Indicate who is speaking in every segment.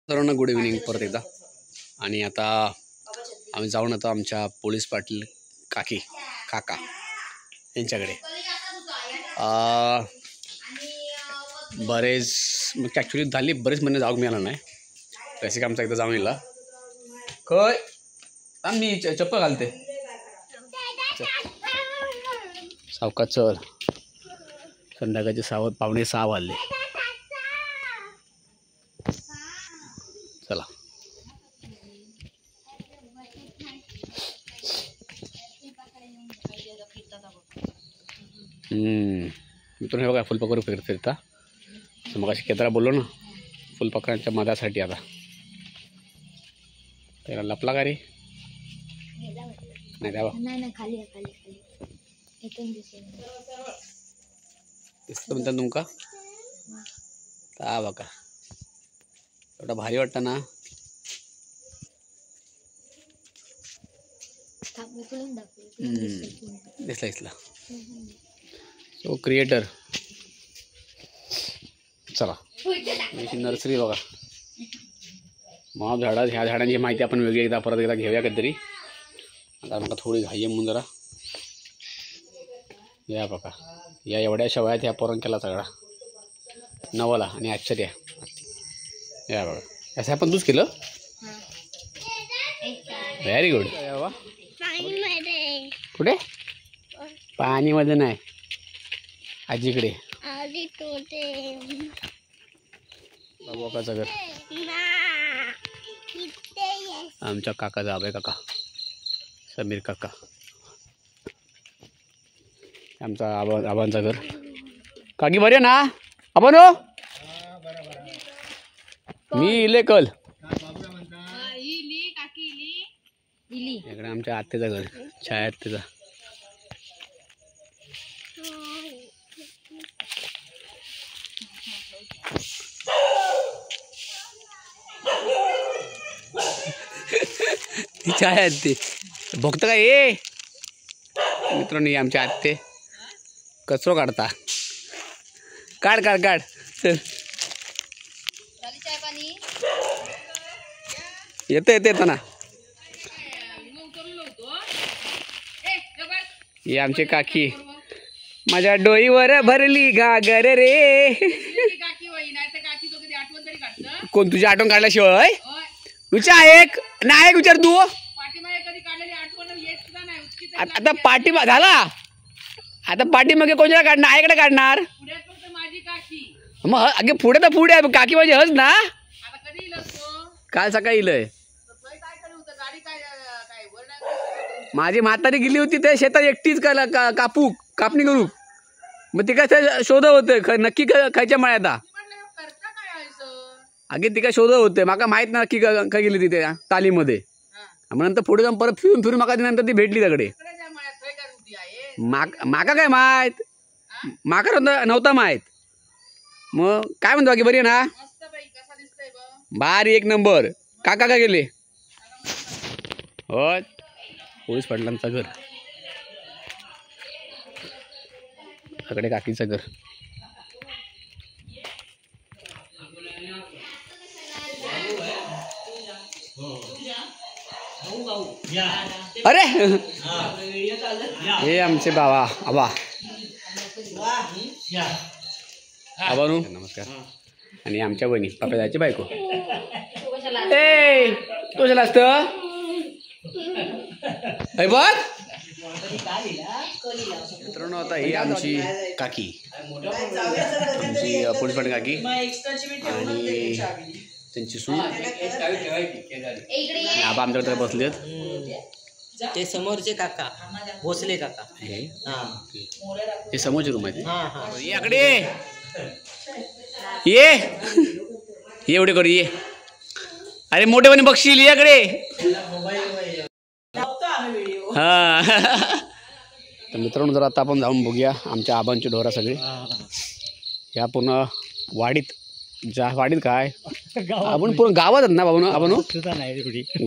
Speaker 1: सर्वांना good evening परत एकदा. आणि आता आम्ही जाऊन आता आमच्या पोलीस पाटील काका यांच्याकडे. बरेच मग ॲक्च्युली झाली बरेच महिने जाऊ मिळाला नाही. तसे आमचा एकदा जाऊन येला काय आम्ही चप्पल घालते सावकाश चल. संध्याकाळचे 5:45 वाजले. चला मित्रांनो हे बघा फुलपाखरू फिरता. मग अशी केदारा बोललो ना फुलपाखरांच्या मधासाठी. आता त्याला लपला का रे? नाही द्यावा दिसतं म्हणतात तुमका का बघा एवढा भारी वाटतं ना. दिसला सो क्रिएटर. चला याची नर्सरी बघा. मग ह्या झाडांची माहिती आपण वेगळी एकदा परत एकदा घेऊया कधीतरी. आता मला थोडी घाई आहे म्हणून जरा या बघा या एवढ्याशा वयात ह्या पोरण केला सगळा नवला आणि आश्चर्य. या बघा असं आपण तूच केलं. Very good. कुठे? पाणीमध्ये नाही आजीकडे. बाबाचं घर आमच्या काकाचा आबाई काका समीर काका. आमचा आबांचं घर. काकी बरे ना आपण हो? मी इले कल इकडे आमच्या आत्याचं घर छाया आत्याचा. छाया आत्ते भक्त काय ये मित्रांनो आमच्या आत्ते कचरो काढता. काढ काढ काढ येतं ना. ही आमची काकी माझ्या डोईवर भरली घागर रे. कोण तुझी आठवण काढल्याशिवाय विचार एक नाही विचार तू. आता पाठीमा झाला. आता पाठीमागे कोणाला काढणार? आईकडे काढणार मग अगे पुढे तर पुढे काकी माझी हस ना. काल सकाळी इलय माझी म्हातारी गेली होती त्या शेतात एकटीच कापणी करू. मग ती काय शोध होते नक्की खायच्या मळ्यात. अगे ती काय शोध होते माका माहित ना नक्की काय गेली तिथे तालीमध्ये. मग नंतर पुढे जाऊन परत फिरून माका नंतर ती भेटली तिकडे. माका काय माहित माका नव्हता माहित. मग काय म्हणतो बाकी बरी ना? भारी एक नंबर. काका काय गेले? हो पोलीस पाटलांचं घर सगळे काकीचं घर. अरे हे आमचे बाबा आबा आबानू नमस्कार. आणि आमच्या बहिणी पापाची बायको. ए तो झाला असत बघ मित्रांनो. आता ही आमची काकी आमची पोलीस पाटील काकी आणि त्यांची सून आबा आमच्याकडे बसलेत.
Speaker 2: ते समोरचे काका भोसले काका
Speaker 1: हे समोरचे रूम आहेत. याकडे ये एवढे करू ये. अरे मोठेपणी बघशील याकडे. हा तर मित्रांनो जरा आता आपण जाऊन बघूया आमच्या आबांची ढोरा सगळी. ह्या पूर्ण वाडीत वाडीत काय आपण पूर्ण गावात ना बाबा आपण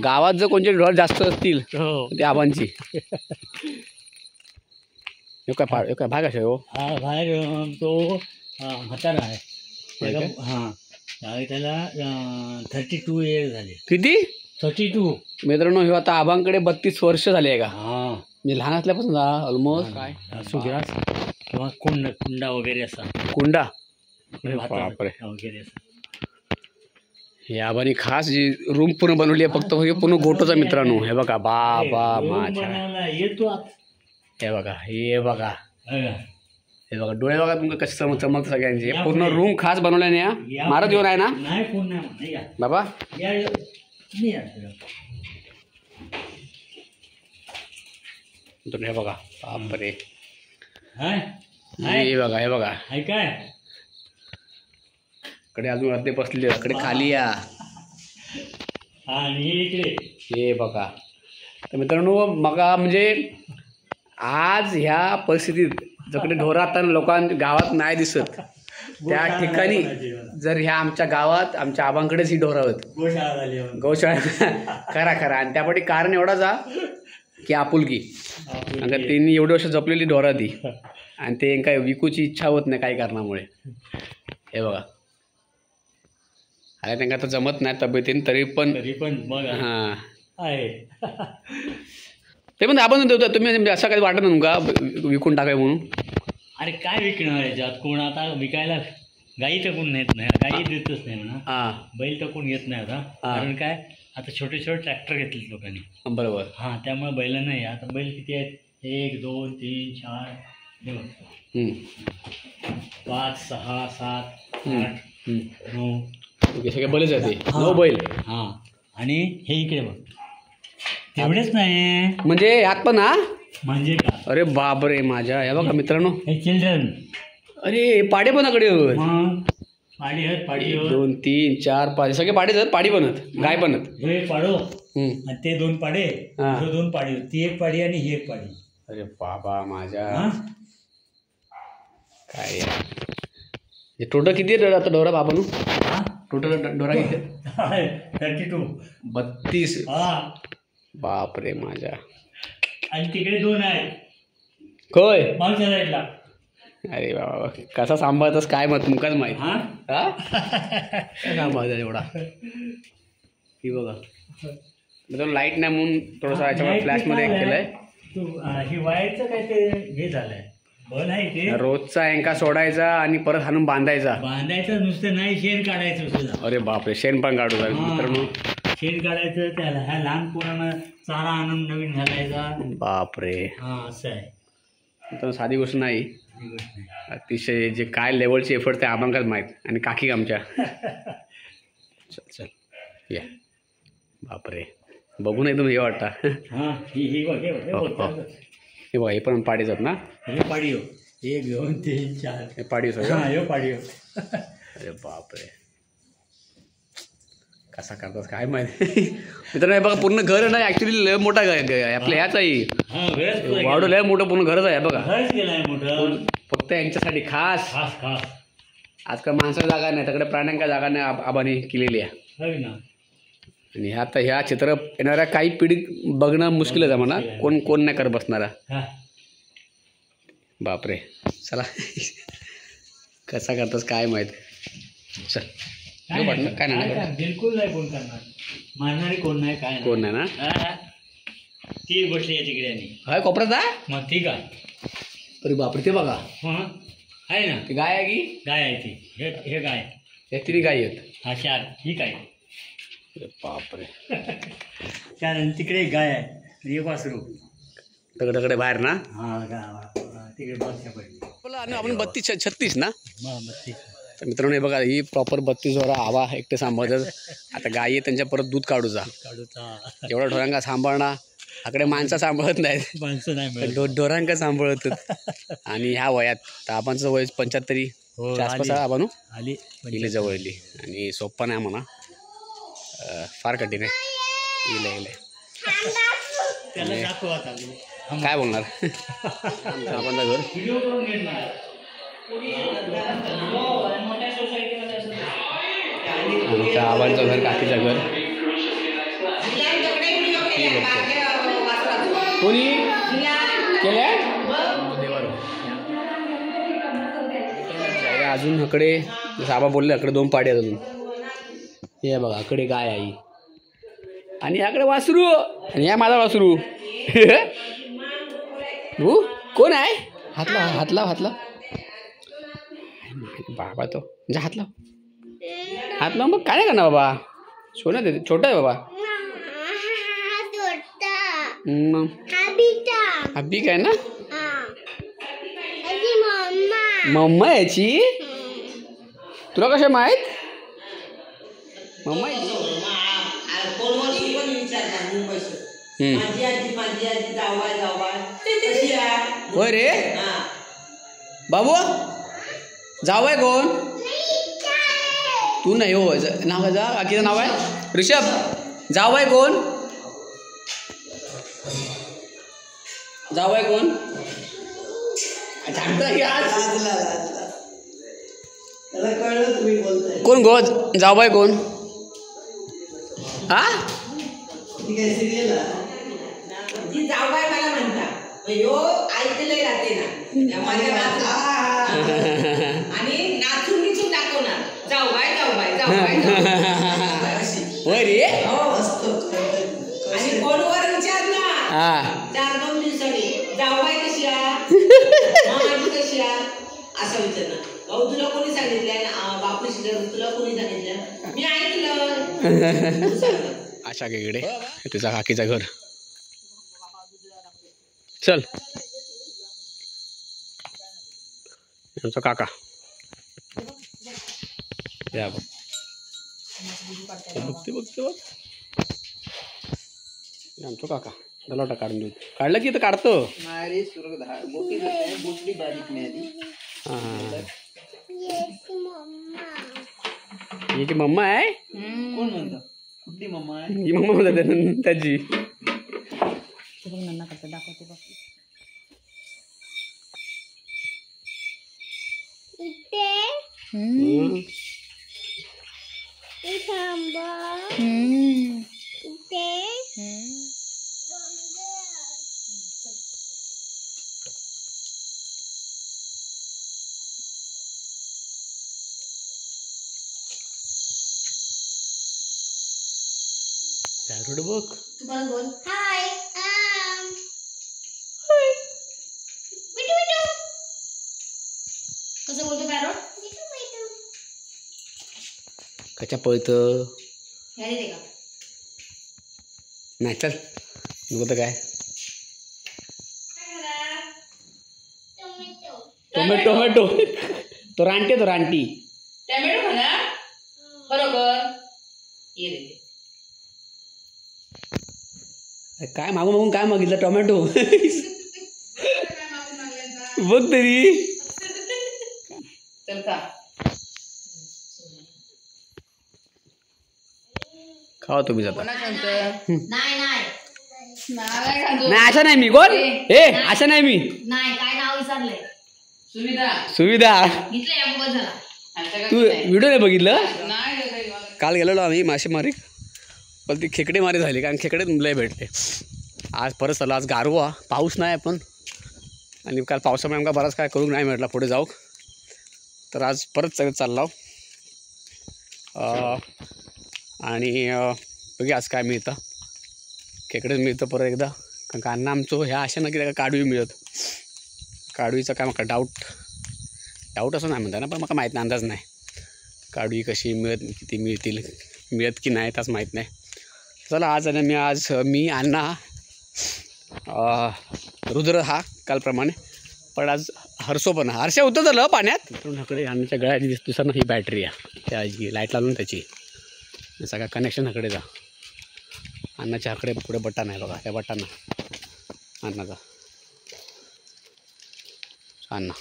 Speaker 1: गावात जर कोणते ढोर जास्त असतील ते आबांची. काय भाग असे हो
Speaker 3: बाहेर तो म्हातारा आहे. हां त्याला 32 इयर झाले.
Speaker 1: किती?
Speaker 3: 32.
Speaker 1: मित्रांनो हे आता आबांकडे 32 वर्ष झाले आहे का?
Speaker 3: हा
Speaker 1: म्हणजे लहान असल्यापासून ऑलमोस्ट काय
Speaker 3: सुग्रास किंवा कुंडा वगैरे असा
Speaker 1: कुंडा
Speaker 3: भाताचा
Speaker 1: बापरे.
Speaker 3: वगैरे असा.
Speaker 1: हे आबांनी खास जी रूम पूर्ण बनवली आहे फक्त हे पूर्ण गोटोचा मित्रांनो. हे बघा बाबा माझ्या
Speaker 3: बनवला येतो आता.
Speaker 1: हे बघा हे बघा
Speaker 3: बघा.
Speaker 1: हे बघा डोळे बघा तुमचं कसं चमकतं सगळ्यांचे. हे पूर्ण रूम खास बनवल्याने या मारत येऊन आहे ना
Speaker 3: नाही कोण नाही म्हणत. या.
Speaker 1: बाबा.
Speaker 3: या, या. मी या.
Speaker 1: हे बघा बापरे.
Speaker 3: हाय
Speaker 1: हे बघा हे बघा
Speaker 3: हाय काय
Speaker 1: इकडे अजून अर्धे बसले इकडे खाली या.
Speaker 3: आणि हे इकडे
Speaker 1: हे बघा. तर मित्रांनो मगा म्हणजे आज ह्या परिस्थितीत जकडे ढोरं आता लोकांना गावात नाही दिसत त्या ठिकाणी जर ह्या आमच्या गावात आमच्या आबांकडेच ही ढोरं आहेत.
Speaker 3: गोशाळा झाली.
Speaker 1: गौशाळा खरा खरा. आणि त्यापाठी कारण एवढाच की आपुलकी. कारण त्यांनी एवढे वर्ष जपलेली ढोरं ती आणि ते काय विकूची इच्छा होत नाही काही कारणामुळे. हे बघा अरे त्यांना आता जमत नाही तब्येतीने तरी पण
Speaker 3: बघा
Speaker 1: हां
Speaker 3: आहे.
Speaker 1: ते पण आपण तुम्ही म्हणजे असं काही वाटत नाही का विकून टाकाय म्हणून?
Speaker 3: अरे काय विकणार याच्यात कोण आता विकायला गाई तर कोण नेत नाही. गाई देतच नाही म्हणा.
Speaker 1: हां
Speaker 3: बैल तर कोण घेत नाही आता. कारण काय आता छोटे छोटे ट्रॅक्टर घेतलेत लोकांनी.
Speaker 1: बरोबर.
Speaker 3: हां त्यामुळे बैल नाही. आता बैल किती आहेत? 1 2 3 4 हे बघ 5 6 7 8 9
Speaker 1: सगळे बैलच आहे ते 9 बैल.
Speaker 3: हां आणि हे इकडे बघ तेवढेच नाही
Speaker 1: म्हणजे यात पण हा
Speaker 3: म्हणजे का.
Speaker 1: अरे बापरे माझ्या. हे बघा मित्रांनो
Speaker 3: हे चिल्ड्रन.
Speaker 1: अरे पाडे पण कडे
Speaker 3: मग पाडी आहेत. पाडी
Speaker 1: 1 2 3 4 5 सगळे पाडेच आहेत. पाडी पण आहेत गाय पण आहेत.
Speaker 3: हे एक पाडो आणि ते 2 पाडे.
Speaker 1: हां.
Speaker 3: 2 पाडी. ती एक पाडी आणि ही एक पाडी.
Speaker 1: अरे बाबा माझ्या काय हे टोटल किती आहे आता ढोरा बाबानू? टोटल ढोरा किती?
Speaker 3: 32.
Speaker 1: 32.
Speaker 3: हा
Speaker 1: बापरे माझ्या.
Speaker 3: आणि तिकडे 2 आहेत
Speaker 1: होय.
Speaker 3: मागच्या साईडला.
Speaker 1: अरे बाबा कसा सांभाळतस काय मग तुमकाच माहीत.
Speaker 3: हां
Speaker 1: काय सांभाळता एवढा. ही बघा मित्रांनो लाईट नाही म्हणून थोडंसं याच्यामध्ये फ्लॅशमध्ये केलं आहे.
Speaker 3: ही वायरचं काय ते हे झालंय बल आहे ते.
Speaker 1: रोजचा एंका सोडायचा आणि परत हाणून बांधायचा.
Speaker 3: बांधायचं नुसतं नाही शेण काढायचं सुद्धा.
Speaker 1: अरे बापरे शेण पण काढू मित्रांनो.
Speaker 3: शेण काढायचं त्याला ह्या लहान पोरांना चारा आणून नवीन घालायचा. बापरे. हां असं आहे.
Speaker 1: तर साधी गोष्ट नाही. अतिशय जे काय लेवलचे एफर्ट ते आम्हालाच माहीत. आणि काकी आमच्या चल चल या बापरे बघून एकदम हे वाटतं.
Speaker 3: हां ही बघ
Speaker 1: हे बघा हे पण पाडीच आहेत ना.
Speaker 3: हे पाडी हो 1 2 3 4
Speaker 1: हे पाडीच आहे.
Speaker 3: हां हे पाडी हो.
Speaker 1: अरे बापरे कसा करतात काय माहिती. मित्रांनो हे बघा पूर्ण घर नाही ॲक्च्युली लय मोठा घर आहे आपल्या ह्याच आहे. वाढू लय मोठं पूर्ण घरच आहे बघा. फक्त यांच्यासाठी खास
Speaker 3: खास खास.
Speaker 1: आजकाल माणसाला जागा नाही तिकडे प्राण्यांका जागा नाही आबाने केलेली आहे. आणि आता ह्या चित्र येणाऱ्या काही पिढीत बघणं मुश्किलच आहे म्हणा. कोण कोण नाही करत बसणारा. बापरे चला कसा करतास काय माहीत. चल काय नाही
Speaker 3: बिलकुल नाही कोण करणार. मारणारी कोण नाही काय
Speaker 1: कोण नाही ना.
Speaker 3: ती गोष्ट आहे तिकडे. आणि
Speaker 1: हाय कोपऱ्यात आहे
Speaker 3: मग ठीक आहे.
Speaker 1: अरे बापरे ते बघा
Speaker 3: आहे ना.
Speaker 1: ती गाय आहे की
Speaker 3: गाय आहे ती. हे गाय
Speaker 1: हे 3 गायी आहेत.
Speaker 3: हा 4 ही काय.
Speaker 1: बापरे
Speaker 3: त्यानंतर तिकडे एक गाय आहे. एक वासरू
Speaker 1: तगडे बाहेर ना.
Speaker 3: हां तिकडे बसच्या पडली.
Speaker 1: आपण 32 36 ना.
Speaker 3: 32.
Speaker 1: तर मित्रांनो हे बघा ही प्रॉपर 32 वर आवा एकटे सांभाळतात. आता गायी आहे त्यांच्या परत दूध काढूचा. एवढा ढोरांका सांभाळणार. आकडे माणसं सांभाळत नाहीत.
Speaker 3: माणसं नाही
Speaker 1: ढोरांका सांभाळतात. आणि ह्या वयात तर आबांचं वय 75 आसपास आबानू
Speaker 3: आली
Speaker 1: इले जवळली. आणि सोप्पा नाही म्हणा फार कठीण आहे. इले काय बोलणार आबांचं घर. आमच्या आबांचं घर काकीचं घर. कोणी केले अजून इकडे जसं आबा बोलले इकडे 2 पाडी आहेत अजून. हे बघा इकडे गाय आहे आणि याकडे वासरू आणि या माझा वासरू. हो कोण आहे? हात लाव हात लाव हात लाव बाबा तो जा हात लाव हात लाव. मग काय नाही करणार बाबा सोना देते छोटा आहे बाबा. अभी काय ना मम्मा याची तुला कशा माहित? मम्मा होय रे बाबू जावय कोण? तू नाही हो नाव जा काकीचं नाव आहे ऋषभ. जावय कोण? जावय कोण? कोण गो जावय कोण? हा
Speaker 2: ती जावबाई मला म्हणता यो ऐकलंय राहते ना आणि नाचून बिचून दाखवणार जावबाई जावबाई जावबाई
Speaker 1: होय रे.
Speaker 2: आणि फोनवर विचारला
Speaker 1: हा
Speaker 2: 4-2 दिवसांनी जावबाई कशी कशी असं विचारणार. भाऊ तुला कोणी सांगितलंय बापूशी तुला कोणी सांगितलं? मी ऐकलं.
Speaker 1: अशा इकडे तुझा काकीचं घर. चल आमचा काका या बघते बघते बघ आमचा काका गलावटा काढून देऊ. काढलं की तर काढतो. याची मम्मा आहे.
Speaker 3: कोण म्हणतं कुठली मम्मा आहे?
Speaker 1: ही मम्मा म्हणतात त्याची. पॅरोट बघ.
Speaker 2: तुम्हाला बोल
Speaker 4: हाय
Speaker 2: कसं बोलतो पॅरोट?
Speaker 1: कच्या पळत
Speaker 2: ह्याने दे का?
Speaker 1: नाही चल नको तर काय. टोमॅटो टोमॅटो तो रानटी तो रानटी.
Speaker 2: टॅमॅटो म्हणा बरोबर. ये रे
Speaker 1: काय मागून मागून काय मागितलं? टोमॅटो. बघ तरी.
Speaker 2: चल का
Speaker 1: खावा तुम्ही जाता.
Speaker 4: नाही नाही
Speaker 1: नाही अशा नाही मी कोण ए अशा नाही मी.
Speaker 4: नाही काय नाव विचारलंय?
Speaker 1: सुविधा
Speaker 4: घेतलंय या मोबाईल झाला.
Speaker 1: तू व्हिडिओ नाही बघितलं? काल गेलेलो आम्ही मासेमारी पण ती खेकडे मारी झाली कारण खेकडे लय भेटले. आज परत चला आज गारवा पाऊस नाही पण आणि काल पावसामुळे आमका बराच काय करू नाही मिळाला पुढे जाऊ. तर आज परत सगळं चाललो आणि बघी आज काय मिळतं. खेकडेच मिळतं परत एकदा कारण का अन्न आमचं ह्या अशा नक्की त्या काडवी मिळत. काडवीचा काय मला डाऊट असं नाही म्हणता ना पण मला माहीत नाही अंदाज नाही काडवी कशी किती मिळत की नाही त्याच माहीत नाही. चला आज मी अण्णा रुद्र हा कालप्रमाणे पण आज हर्षो पण हर्षा होतं झालं पाण्यात. कडे अन्नाच्या गळ्यात दिसतं ना ही बॅटरी आहे त्याची लाईट लावून त्याची सगळ्या कनेक्शन हकडे जा. अन्नाच्या हकडे पुढे बटन आहे बघा त्या बटन अन्नाचा अण्णा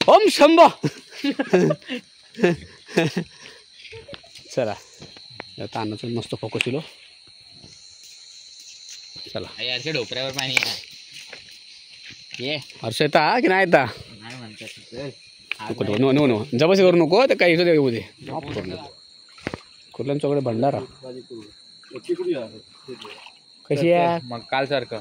Speaker 1: ओम शंभो. चला आता अन्नाचं मस्त फोकस दिलो. चला
Speaker 2: यारच्या डोकऱ्यावर पाणी
Speaker 1: ये हर्ष येता की नाही येता?
Speaker 2: नाही म्हणतात
Speaker 1: नो नो नो जबरदस्ती करू नको तर काही येऊ दे. कुर्ल्यांच्या कडे भंडारा कशी आहे
Speaker 2: मग काल सारखं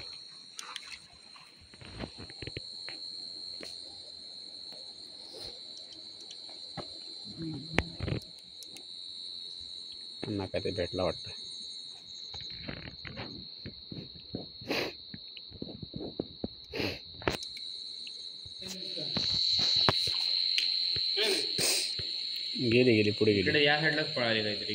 Speaker 1: त्यांना काय ते भेटला वाटतं. गेले पुढे गेले.
Speaker 3: इकडे या साईडलाच पळाले काहीतरी.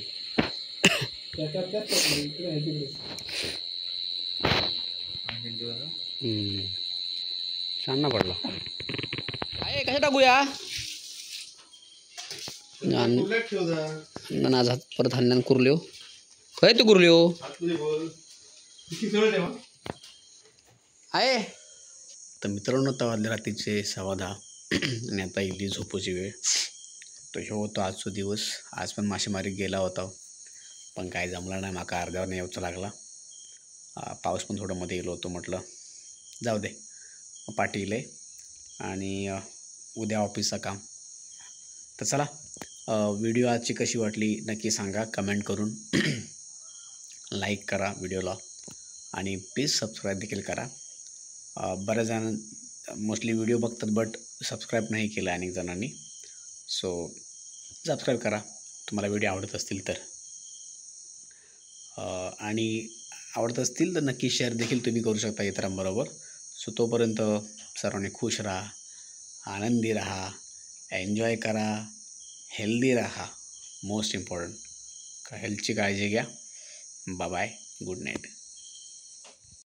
Speaker 1: छान ना पडला. आहे कशा टाकूया नाज हात परत हाणण्यान कुरल्यो खय तू कुरल्यो आहे. तर मित्रांनो आता वाजले रात्रीचे 10:15 आणि आता इली झोपूची वेळ. तो ह्यो होतो आजचा दिवस. आज पण मासेमारी गेला होता पण काय जमला नाही. माका अर्ध्यावर यायचा लागला. पाऊस पण थोडं मध्ये गेलो होतो. म्हटलं जाऊ दे पाठी इले आणि उद्या ऑफिसचं काम. तर चला व्हिडिओ आजची कशी वाटली नक्की सांगा कमेंट करून. लाईक करा व्हिडिओला आणि प्लीज सबस्क्राईब देखील करा. बऱ्याच जण मोस्टली व्हिडिओ बघतात बट सबस्क्राईब नाही केलं अनेक जणांनी. सो सबस्क्राईब करा तुम्हाला व्हिडिओ आवडत असतील तर. आणि आवडत असतील तर नक्की शेअर देखील तुम्ही करू शकता इतरांबरोबर. सो तोपर्यंत सर्वांनी खुश राहा, आनंदी राहा, एन्जॉय करा, हेल्दी राहा. मोस्ट इम्पॉर्टंट हेल्थची काळजी घ्या. Bye bye, good night.